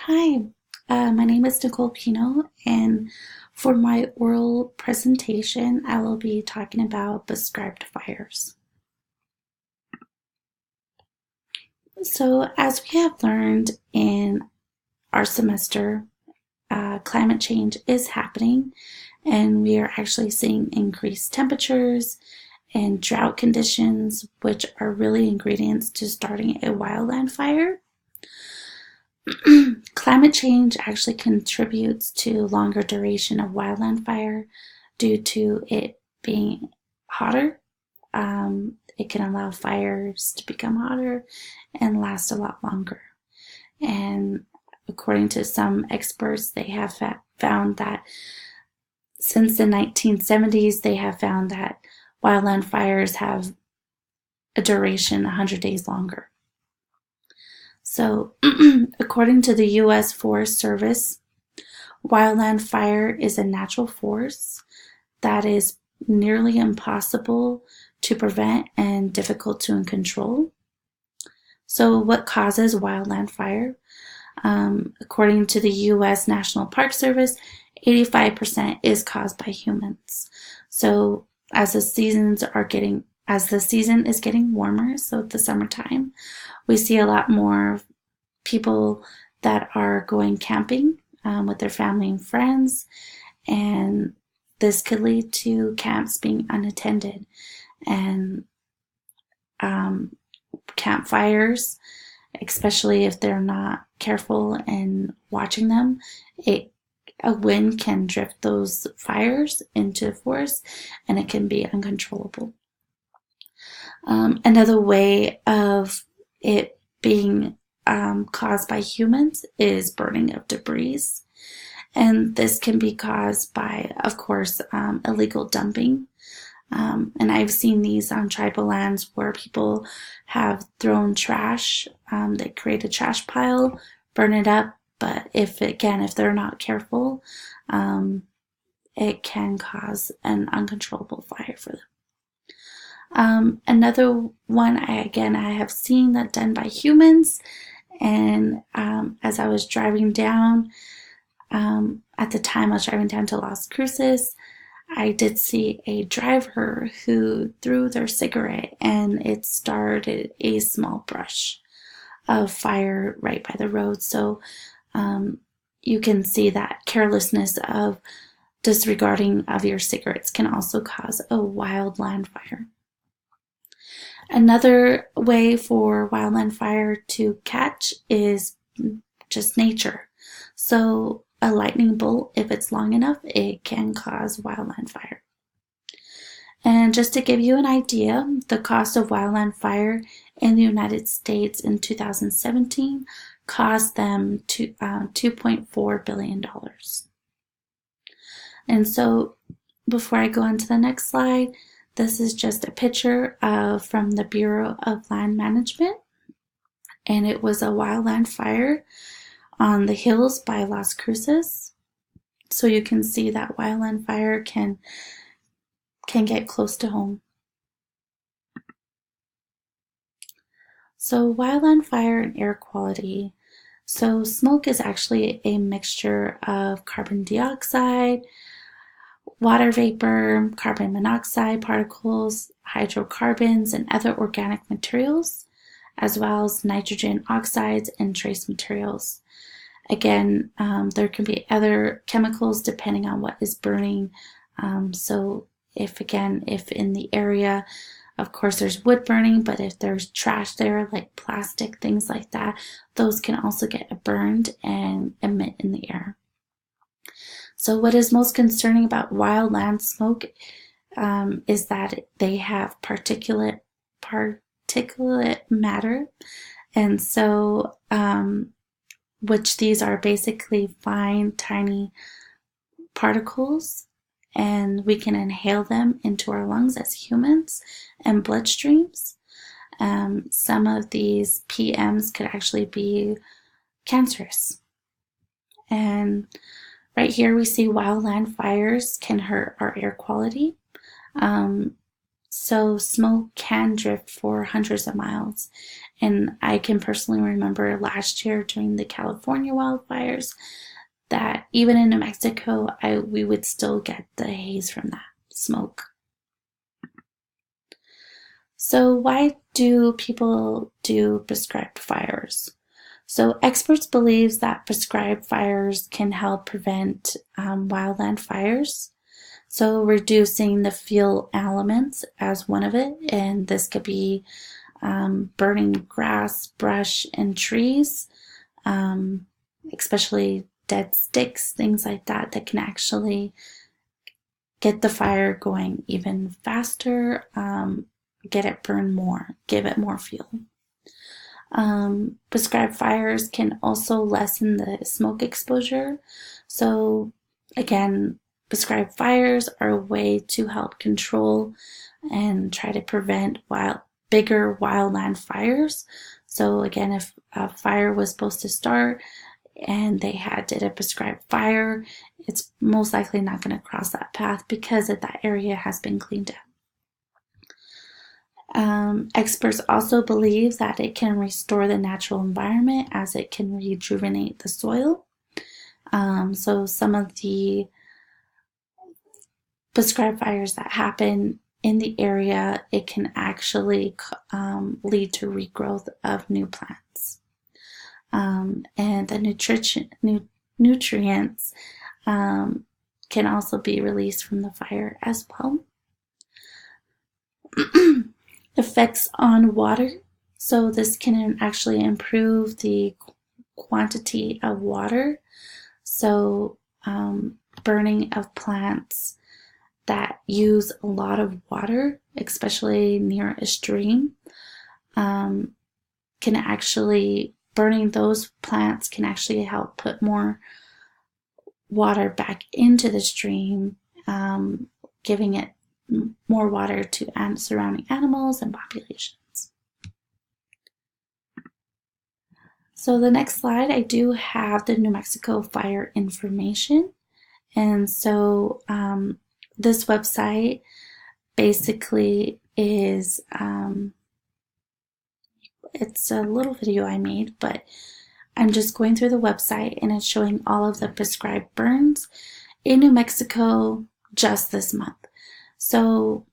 Hi, my name is Nicole Pino, and for my oral presentation, I will be talking about prescribed fires. So, as we have learned in our semester, climate change is happening, and we are actually seeing increased temperatures and drought conditions, which are really ingredients to starting a wildland fire. Climate change actually contributes to longer duration of wildland fire due to it being hotter. It can allow fires to become hotter and last a lot longer. And according to some experts, they have found that since the 1970s, they have found that wildland fires have a duration 100 days longer. So, according to the U.S. Forest Service, wildland fire is a natural force that is nearly impossible to prevent and difficult to control. So, what causes wildland fire? According to the U.S. National Park Service, 85% is caused by humans. So, as the season is getting warmer, so the summertime, we see a lot more people that are going camping with their family and friends, and this could lead to camps being unattended and campfires, especially if they're not careful and watching them. A wind can drift those fires into the forest, and it can be uncontrollable. Another way of it being caused by humans is burning of debris. And this can be caused by, of course, illegal dumping. And I've seen these on tribal lands where people have thrown trash. They create a trash pile, burn it up, but if they're not careful, it can cause an uncontrollable fire for them. Another one, I have seen that done by humans, and as I was driving down, at the time I was driving down to Las Cruces, I did see a driver who threw their cigarette and it started a small brush of fire right by the road. So you can see that carelessness of disregarding of your cigarettes can also cause a wildland fire. Another way for wildland fire to catch is just nature. So a lightning bolt, if it's long enough, it can cause wildland fire. And just to give you an idea, the cost of wildland fire in the United States in 2017 cost them $2.4 billion. And so before I go on to the next slide, this is just a picture from the Bureau of Land Management. And it was a wildland fire on the hills by Las Cruces. So you can see that wildland fire can get close to home. So wildland fire and air quality. So smoke is actually a mixture of carbon dioxide, water vapor, carbon monoxide particles, hydrocarbons, and other organic materials, as well as nitrogen oxides and trace materials. Again, there can be other chemicals depending on what is burning. So if in the area, of course, there's wood burning, but if there's trash there, like plastic, things like that, those can also get burned and emit in the air. So what is most concerning about wildland smoke is that they have particulate matter, and so which these are basically fine, tiny particles, and we can inhale them into our lungs as humans and bloodstreams. Some of these PMs could actually be cancerous. And right here we see wildland fires can hurt our air quality. So smoke can drift for hundreds of miles. And I can personally remember last year during the California wildfires that even in New Mexico, we would still get the haze from that smoke. So why do people do prescribed fires? So experts believe that prescribed fires can help prevent wildland fires. So reducing the fuel elements as one of it, and this could be burning grass, brush, and trees, especially dead sticks, things like that, that can actually get the fire going even faster, get it burned more, give it more fuel. Prescribed fires can also lessen the smoke exposure. So again, prescribed fires are a way to help control and try to prevent bigger wildland fires. So again, if a fire was supposed to start and they did a prescribed fire, it's most likely not going to cross that path because that area has been cleaned up. Experts also believe that it can restore the natural environment as it can rejuvenate the soil. So some of the prescribed fires that happen in the area, it can actually lead to regrowth of new plants. And the nutrients can also be released from the fire as well. Effects on water. So this can actually improve the quantity of water. So burning of plants that use a lot of water, especially near a stream, burning those plants can actually help put more water back into the stream, giving it more water to surrounding animals and populations. So the next slide, I do have the New Mexico fire information. And so this website basically is, it's a little video I made, but I'm just going through the website and it's showing all of the prescribed burns in New Mexico just this month. So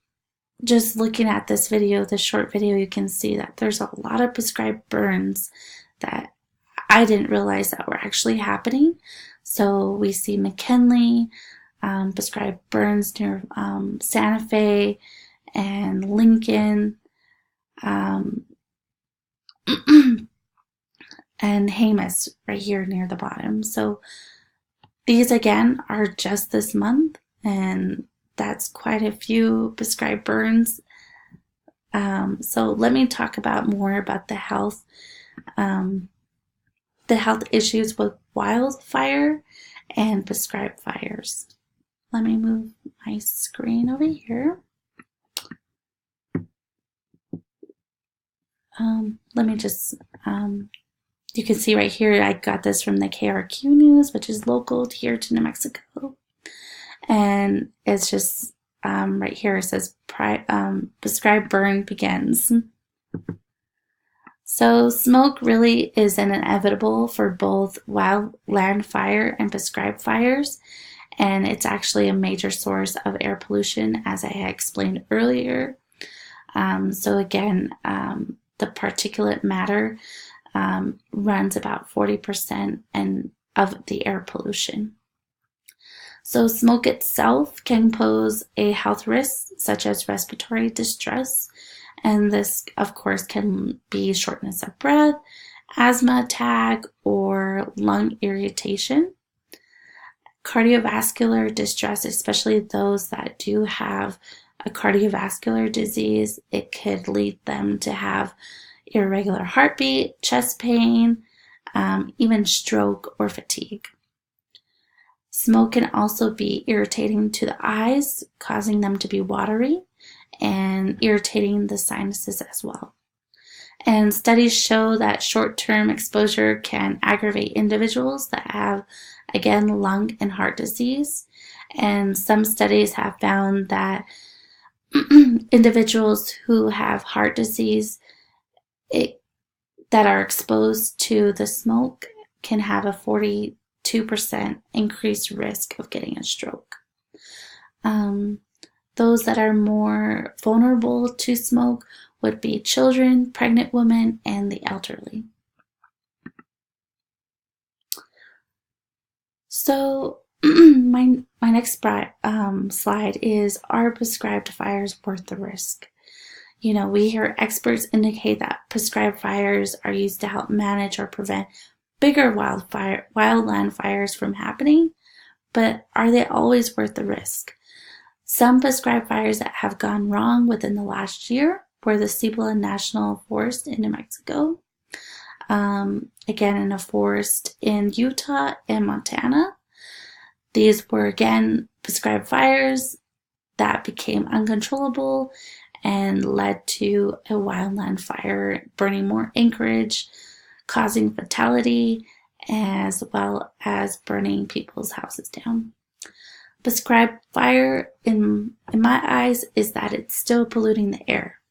just looking at this video, this short video, you can see that there's a lot of prescribed burns that I didn't realize that were actually happening. So we see McKinley, prescribed burns near Santa Fe and Lincoln, and Jemez right here near the bottom. So these again are just this month, and that's quite a few prescribed burns. So let me talk more about the health issues with wildfire and prescribed fires. Let me move my screen over here. Let me just, you can see right here, I got this from the KRQ News, which is local here to New Mexico. And it's just right here, it says prescribed burn begins. So smoke really is inevitable for both wildland fire and prescribed fires. And it's actually a major source of air pollution, as I had explained earlier. So again, the particulate matter runs about 40% of the air pollution. So smoke itself can pose a health risk such as respiratory distress, and this of course can be shortness of breath, asthma attack, or lung irritation. Cardiovascular distress, especially those that do have a cardiovascular disease, it could lead them to have irregular heartbeat, chest pain, even stroke or fatigue. Smoke can also be irritating to the eyes, causing them to be watery, and irritating the sinuses as well. And studies show that short-term exposure can aggravate individuals that have, again, lung and heart disease. And some studies have found that individuals who have heart disease that are exposed to the smoke can have a 42% increased risk of getting a stroke. Those that are more vulnerable to smoke would be children, pregnant women, and the elderly. So my next slide is, are prescribed fires worth the risk? You know, we hear experts indicate that prescribed fires are used to help manage or prevent bigger wildland fires from happening, but are they always worth the risk? Some prescribed fires that have gone wrong within the last year were the Cibola National Forest in New Mexico, again in a forest in Utah and Montana. These were again prescribed fires that became uncontrollable and led to a wildland fire, burning more acreage, causing fatality, as well as burning people's houses down. Prescribed fire, in my eyes, is that it's still polluting the air.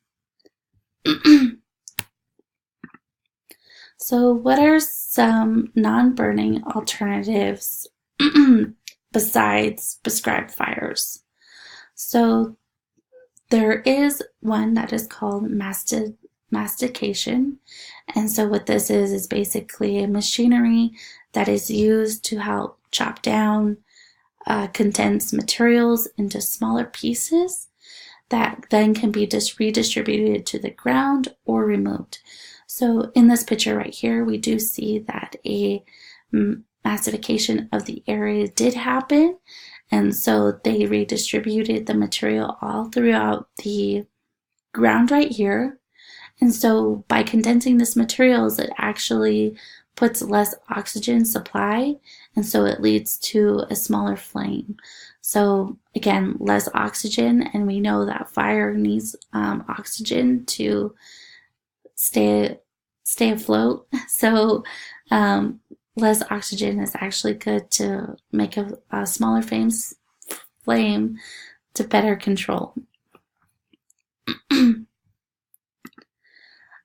So what are some non-burning alternatives besides prescribed fires? So there is one that is called mastication. And so what this is basically a machinery that is used to help chop down condensed materials into smaller pieces that then can be redistributed to the ground or removed. So in this picture right here, we do see that a massification of the area did happen. And so they redistributed the material all throughout the ground right here. And so by condensing this materials, it actually puts less oxygen supply, and so it leads to a smaller flame. So again, less oxygen, and we know that fire needs oxygen to stay afloat. So less oxygen is actually good to make a smaller flame to better control.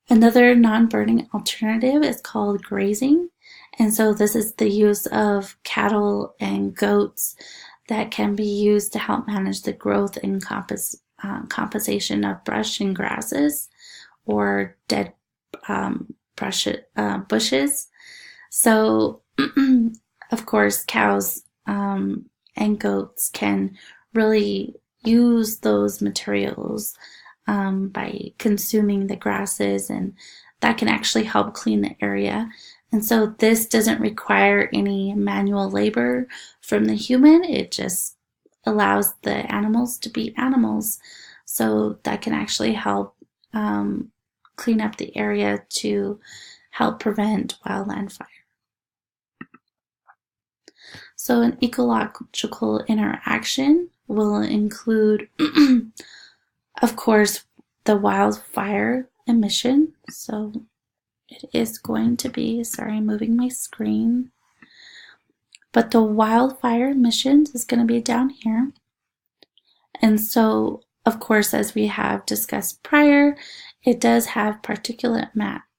Another non-burning alternative is called grazing. And so this is the use of cattle and goats that can be used to help manage the growth and composition of brush and grasses or dead bushes. So, of course, cows and goats can really use those materials by consuming the grasses, and that can actually help clean the area. And so this doesn't require any manual labor from the human. It just allows the animals to be animals. So that can actually help clean up the area to help prevent wildland fire. So an ecological interaction will include of course, the wildfire emission. So it is going to be, sorry, I'm moving my screen. But the wildfire emissions is going to be down here. And so, of course, as we have discussed prior, it does have particulate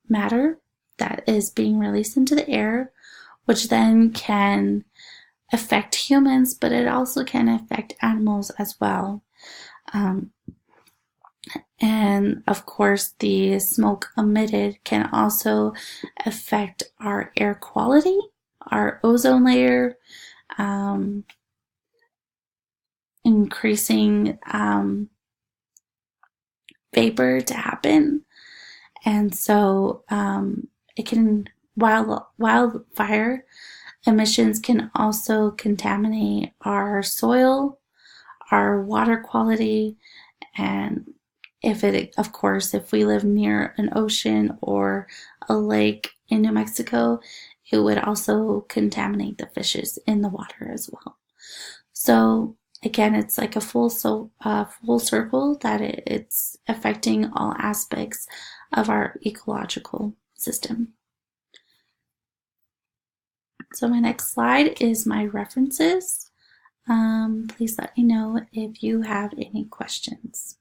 matter that is being released into the air, which then can affect humans, but it also can affect animals as well. And of course, the smoke emitted can also affect our air quality, our ozone layer, increasing vapor to happen. And so it can, wildfire emissions can also contaminate our soil, our water quality, and if we live near an ocean or a lake in New Mexico, it would also contaminate the fishes in the water as well. So again, it's like a full circle that it's affecting all aspects of our ecological system. So my next slide is my references. Please let me know if you have any questions.